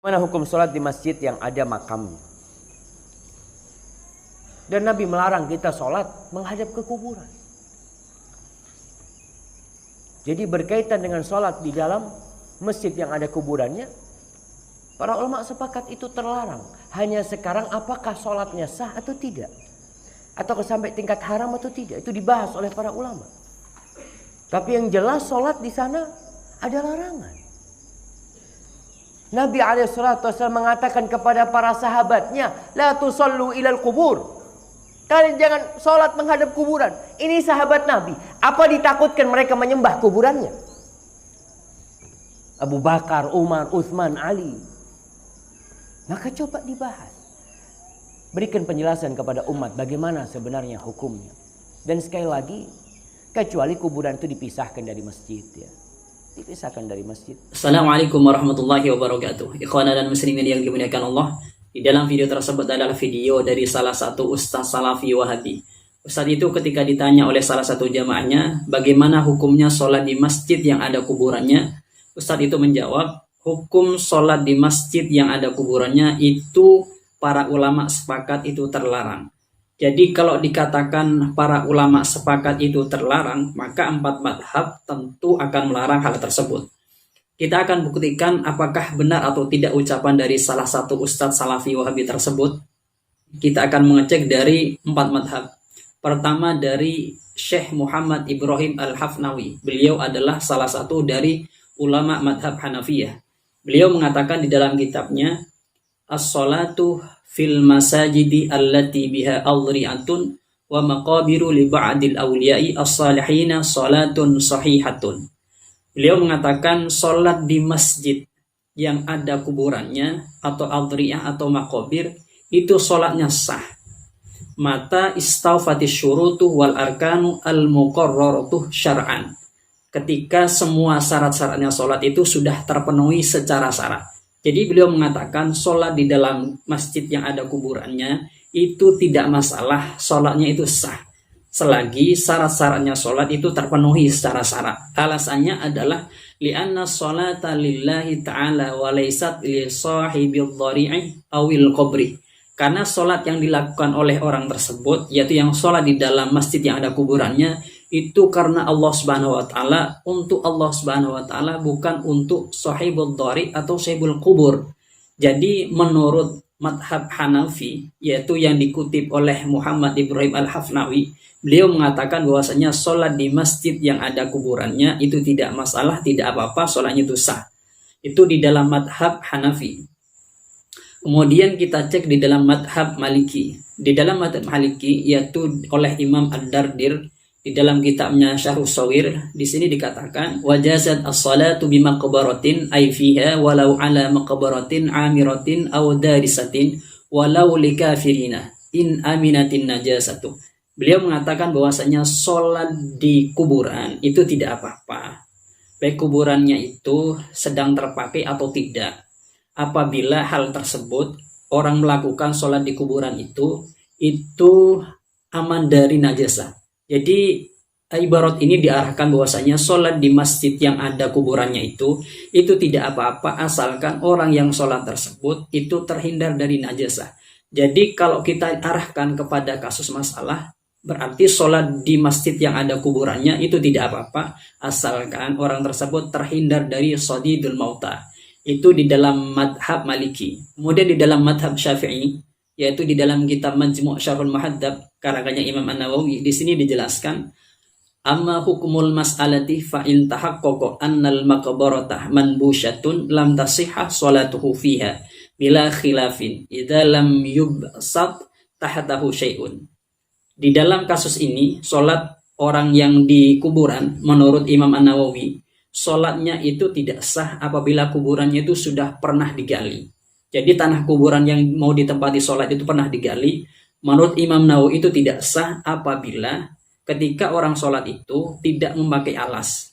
Mana hukum sholat di masjid yang ada makam? Dan Nabi melarang kita sholat menghadap ke kuburan. Jadi berkaitan dengan sholat di dalam masjid yang ada kuburannya, para ulama sepakat itu terlarang. Hanya sekarang apakah sholatnya sah atau tidak, atau sampai tingkat haram atau tidak, itu dibahas oleh para ulama. Tapi yang jelas sholat di sana ada larangan. Nabi SAW mengatakan kepada para sahabatnya, la tusallu ilal kubur. Kalian jangan sholat menghadap kuburan. Ini sahabat Nabi. Apa ditakutkan mereka menyembah kuburannya? Abu Bakar, Umar, Utsman, Ali. Maka coba dibahas. Berikan penjelasan kepada umat bagaimana sebenarnya hukumnya. Dan sekali lagi, kecuali kuburan itu dipisahkan dari masjid, ya. Dipisahkan dari masjid. Assalamualaikum warahmatullahi wabarakatuh. Ikhwana dan muslimin yang dimuliakan Allah. Di dalam video tersebut adalah video dari salah satu ustaz salafi wahabi. Ustaz itu ketika ditanya oleh salah satu jamaahnya, bagaimana hukumnya sholat di masjid yang ada kuburannya, ustaz itu menjawab, hukum sholat di masjid yang ada kuburannya itu para ulama sepakat itu terlarang. Jadi kalau dikatakan para ulama sepakat itu terlarang, maka 4 madhab tentu akan melarang hal tersebut. Kita akan buktikan apakah benar atau tidak ucapan dari salah satu ustadz salafi wahabi tersebut. Kita akan mengecek dari 4 madhab. Pertama dari Syekh Muhammad Ibrahim Al-Hafnawi. Beliau adalah salah satu dari ulama madhab Hanafiyah. Beliau mengatakan di dalam kitabnya, as-salatu fil masajidi allati biha adri'atun wa maqabiru li ba'dil awliya'i as-salihina salatun sahihatun. Beliau mengatakan sholat di masjid yang ada kuburannya atau adri'ah atau maqabir itu sholatnya sah. Mata istawfatis syurutu wal arkanu al muqarraratuh syar'an. Ketika semua syarat-syaratnya sholat itu sudah terpenuhi secara syarat. Jadi beliau mengatakan sholat di dalam masjid yang ada kuburannya itu tidak masalah, sholatnya itu sah. Selagi syarat-syaratnya sholat itu terpenuhi secara syarat. Alasannya adalah li'anna sholata lillahi ta'ala wa laysat li sahibil dhari'i awil qabri. Karena sholat yang dilakukan oleh orang tersebut, yaitu yang sholat di dalam masjid yang ada kuburannya, itu karena Allah Subhanahu wa taala, untuk Allah Subhanahu wa taala, bukan untuk sahibul dhari atau sahibul kubur. Jadi menurut madhab Hanafi, yaitu yang dikutip oleh Muhammad Ibrahim Al-Hafnawi, beliau mengatakan bahwasanya sholat di masjid yang ada kuburannya itu tidak masalah, tidak apa-apa, sholatnya itu sah. Itu di dalam madhab Hanafi. Kemudian kita cek di dalam madhab Maliki. Di dalam madhab Maliki, yaitu oleh Imam Ad-Dardir, di dalam kitabnya Syarhus Shawir, di sini dikatakan wajazat as-salatu bimaqbaratin ay fiha walau ala maqbaratin amiratin aw darisatin walau likafirina in aminatin najasatu. Beliau mengatakan bahwasanya sholat di kuburan itu tidak apa-apa, baik kuburannya itu sedang terpakai atau tidak. Apabila hal tersebut orang melakukan sholat di kuburan itu aman dari najasa. Jadi ibarat ini diarahkan bahwasanya sholat di masjid yang ada kuburannya itu tidak apa-apa asalkan orang yang sholat tersebut itu terhindar dari najasa. Jadi kalau kita arahkan kepada kasus masalah, berarti sholat di masjid yang ada kuburannya itu tidak apa-apa asalkan orang tersebut terhindar dari shadidul mauta. Itu di dalam madhab Maliki. Kemudian di dalam madhab Syafi'i, yaitu di dalam kitab Majmu' Syarhul Muhaddab karangannya Imam An-Nawawi, di sini dijelaskan amma hukumul mas'alati fa in tahaqqaqa annal maqbaratah manbusyatun lam tasihha sholatuhu fiha bila khilafin idza lam yubsat tahtahu syai'un. Di dalam kasus ini sholat orang yang di kuburan menurut Imam An-Nawawi sholatnya itu tidak sah apabila kuburannya itu sudah pernah digali. Jadi tanah kuburan yang mau ditempati sholat itu pernah digali. Menurut Imam Nawawi itu tidak sah apabila ketika orang sholat itu tidak memakai alas.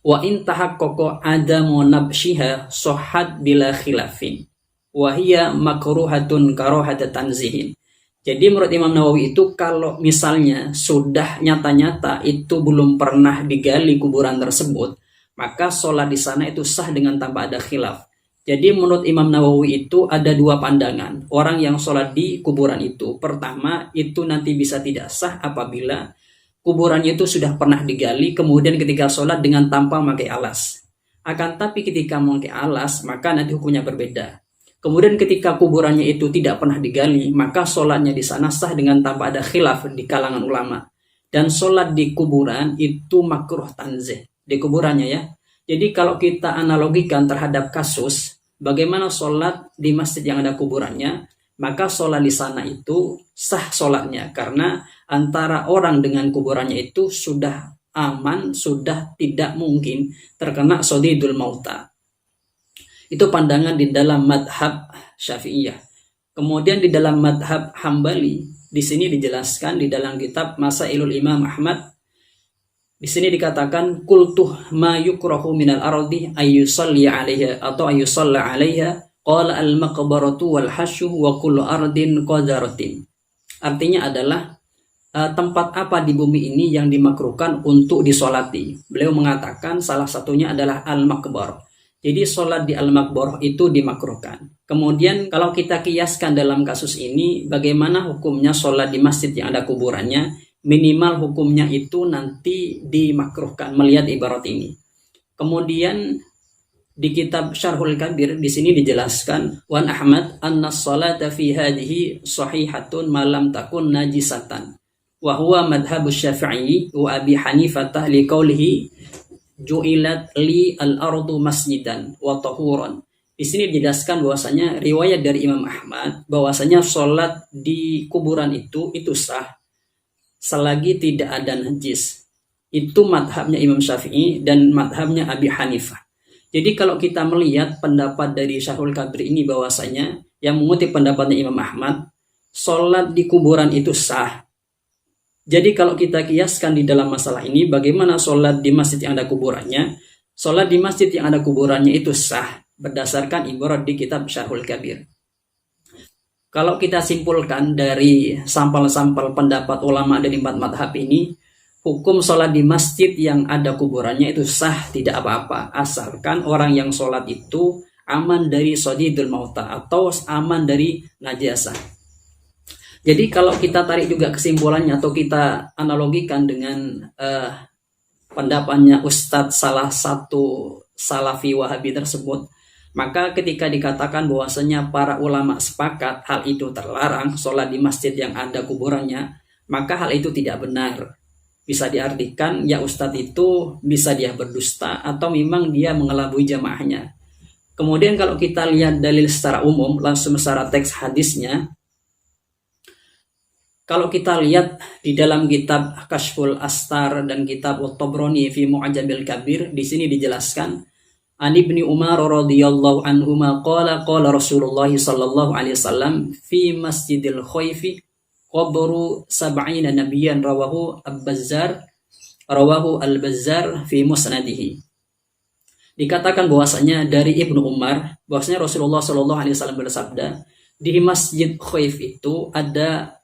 Wa in tahaqqaqa adamu nabshiha sahhat bila khilafin. Wa hiya makruhatun karahata tanzihin. Jadi menurut Imam Nawawi itu kalau misalnya sudah nyata-nyata itu belum pernah digali kuburan tersebut, maka sholat di sana itu sah dengan tanpa ada khilaf. Jadi menurut Imam Nawawi itu ada dua pandangan. Orang yang sholat di kuburan itu, pertama itu nanti bisa tidak sah apabila kuburannya itu sudah pernah digali, kemudian ketika sholat dengan tanpa memakai alas. Akan tapi ketika memakai alas, maka nanti hukumnya berbeda. Kemudian ketika kuburannya itu tidak pernah digali, maka sholatnya di sana sah dengan tanpa ada khilaf di kalangan ulama. Dan sholat di kuburan itu makruh tanzih. Di kuburannya ya. Jadi kalau kita analogikan terhadap kasus bagaimana sholat di masjid yang ada kuburannya, maka sholat di sana itu sah sholatnya karena antara orang dengan kuburannya itu sudah aman, sudah tidak mungkin terkena sodidul mauta. Itu pandangan di dalam madhab Syafi'iyah. Kemudian di dalam madhab Hambali, di sini dijelaskan di dalam kitab Masailul Imam Ahmad. Di sini dikatakan kultuh ma yukrahu minal ardi ayyusalli 'alaiha atau ayyusalla 'alaiha qala al maqbaratu wal hasyu wa kullu ardin qadaratin. Artinya adalah tempat apa di bumi ini yang dimakruhkan untuk disolati. Beliau mengatakan salah satunya adalah al maqbar. Jadi sholat di al maqbar itu dimakruhkan. Kemudian kalau kita kiaskan dalam kasus ini bagaimana hukumnya sholat di masjid yang ada kuburannya, minimal hukumnya itu nanti dimakruhkan melihat ibarat ini. Kemudian di kitab Syarhul Kabir di sini dijelaskan wan Ahmad anna sholata fi hadhihi sahihatun ma lam takun najisatan wa huwa madhhabu Syafi'i wa Abi Hanifah li qawlihi ju'ilat li al-ardu masjidan wa tahuran. Di sini dijelaskan bahwasanya riwayat dari Imam Ahmad bahwasanya sholat di kuburan itu sah selagi tidak ada najis. Itu madhabnya Imam Syafi'i dan madhabnya Abi Hanifah. Jadi kalau kita melihat pendapat dari Syarhul Kabir ini bahwasanya yang mengutip pendapatnya Imam Ahmad, sholat di kuburan itu sah. Jadi kalau kita kiaskan di dalam masalah ini, bagaimana sholat di masjid yang ada kuburannya? Sholat di masjid yang ada kuburannya itu sah berdasarkan ibarat di kitab Syarhul Kabir. Kalau kita simpulkan dari sampel-sampel pendapat ulama dari empat madhab ini, hukum sholat di masjid yang ada kuburannya itu sah, tidak apa-apa. Asalkan orang yang sholat itu aman dari sodidul mauta atau aman dari najasah. Jadi kalau kita tarik juga kesimpulannya atau kita analogikan dengan pendapatnya Ustadz salah satu Salafi Wahabi tersebut, maka ketika dikatakan bahwasanya para ulama sepakat hal itu terlarang, sholat di masjid yang ada kuburannya, maka hal itu tidak benar. Bisa diartikan ya Ustadz itu bisa dia berdusta atau memang dia mengelabui jamaahnya. Kemudian kalau kita lihat dalil secara umum, langsung secara teks hadisnya, kalau kita lihat di dalam kitab Kashful Astar dan kitab At-Tabrani fi Mu'jabil Kabir, di sini dijelaskan An Ibni Umar radhiyallahu anhuma qala Rasulullah sallallahu alaihi wasallam fi Masjidil Khaifi qabru sab'ina nabiyyan rawahu Al-Bazzar fi musnadihi. Dikatakan bahwasanya dari Ibnu Umar bahwasanya Rasulullah sallallahu alaihi wasallam bersabda, di Masjid Khaif itu ada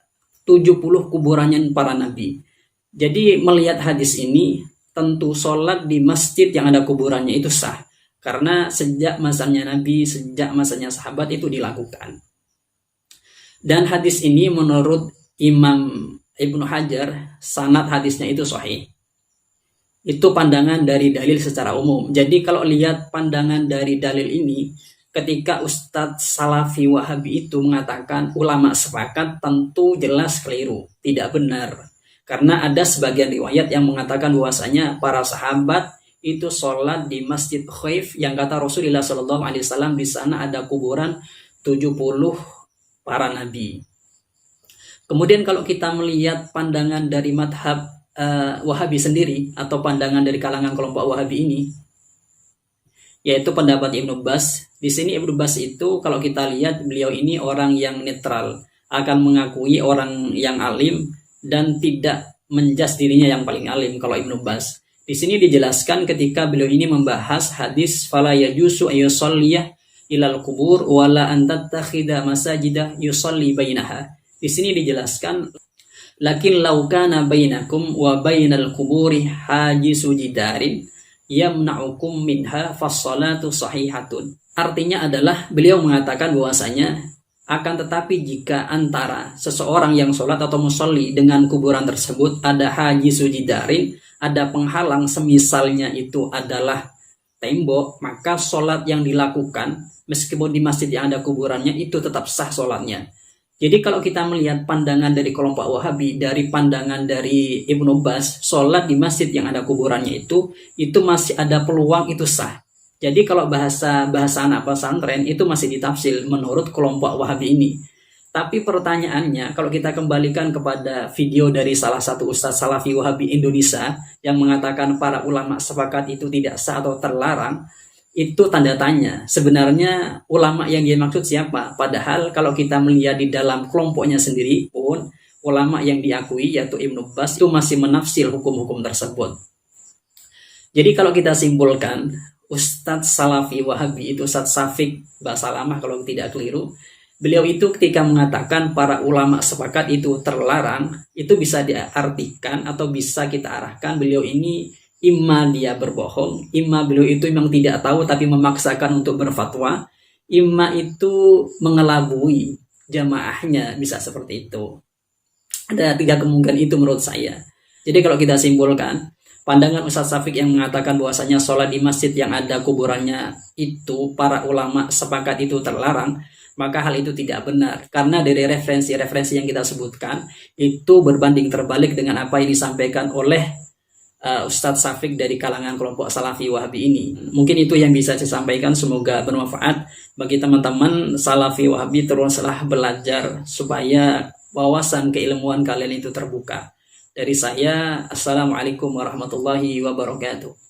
70 kuburannya para nabi. Jadi melihat hadis ini tentu sholat di masjid yang ada kuburannya itu sah. Karena sejak masanya Nabi, sejak masanya sahabat itu dilakukan. Dan hadis ini menurut Imam Ibnu Hajar, sanad hadisnya itu sahih. Itu pandangan dari dalil secara umum. Jadi kalau lihat pandangan dari dalil ini, ketika Ustadz Salafi Wahabi itu mengatakan ulama sepakat, tentu jelas keliru, tidak benar. Karena ada sebagian riwayat yang mengatakan bahwasanya para sahabat itu sholat di Masjid Khaif yang kata Rasulullah SAW di sana ada kuburan 70 para nabi. Kemudian kalau kita melihat pandangan dari madhab Wahabi sendiri atau pandangan dari kalangan kelompok Wahabi ini, yaitu pendapat Ibnu Bas. Di sini Ibnu Bas itu kalau kita lihat beliau ini orang yang netral, akan mengakui orang yang alim dan tidak menjas dirinya yang paling alim kalau Ibnu Bas. Di sini dijelaskan ketika beliau ini membahas hadis fala yajusu ayyusalliyah ilal kubur wala an tattakhidha masajidah yusalli bainaha. Di sini dijelaskan lakin law kana bainakum wa bainal kuburi hajisu jidarin yamna'ukum minha fassalatu sahihatun. Artinya adalah beliau mengatakan bahwasanya akan tetapi jika antara seseorang yang sholat atau musolli dengan kuburan tersebut ada haji sujidarin, ada penghalang semisalnya itu adalah tembok, maka sholat yang dilakukan meskipun di masjid yang ada kuburannya itu tetap sah sholatnya. Jadi kalau kita melihat pandangan dari kelompok Wahabi, dari pandangan dari Ibnu Baz, sholat di masjid yang ada kuburannya itu masih ada peluang itu sah. Jadi kalau bahasa anak pesantren itu masih ditafsir menurut kelompok Wahabi ini. Tapi pertanyaannya, kalau kita kembalikan kepada video dari salah satu Ustadz Salafi Wahabi Indonesia yang mengatakan para ulama sepakat itu tidak sah atau terlarang, itu tanda tanya. Sebenarnya ulama yang dia maksud siapa? Padahal kalau kita melihat di dalam kelompoknya sendiri pun, ulama yang diakui yaitu Ibnu Baz itu masih menafsir hukum-hukum tersebut. Jadi kalau kita simpulkan, Ustadz Salafi Wahabi itu Ustadz Syafiq Basalamah kalau tidak keliru, beliau itu ketika mengatakan para ulama sepakat itu terlarang, itu bisa diartikan atau bisa kita arahkan beliau ini imma dia berbohong, imma beliau itu memang tidak tahu tapi memaksakan untuk berfatwa, imma itu mengelabui jamaahnya, bisa seperti itu. Ada 3 kemungkinan itu menurut saya. Jadi kalau kita simpulkan, pandangan Ustadz Syafiq yang mengatakan bahwasanya sholat di masjid yang ada kuburannya itu para ulama sepakat itu terlarang, maka hal itu tidak benar. Karena dari referensi-referensi yang kita sebutkan, itu berbanding terbalik dengan apa yang disampaikan oleh Ustadz Syafiq dari kalangan kelompok Salafi Wahabi ini. Mungkin itu yang bisa saya sampaikan, semoga bermanfaat bagi teman-teman Salafi Wahabi. Teruslah belajar supaya wawasan keilmuan kalian itu terbuka. Dari saya, Assalamualaikum warahmatullahi wabarakatuh.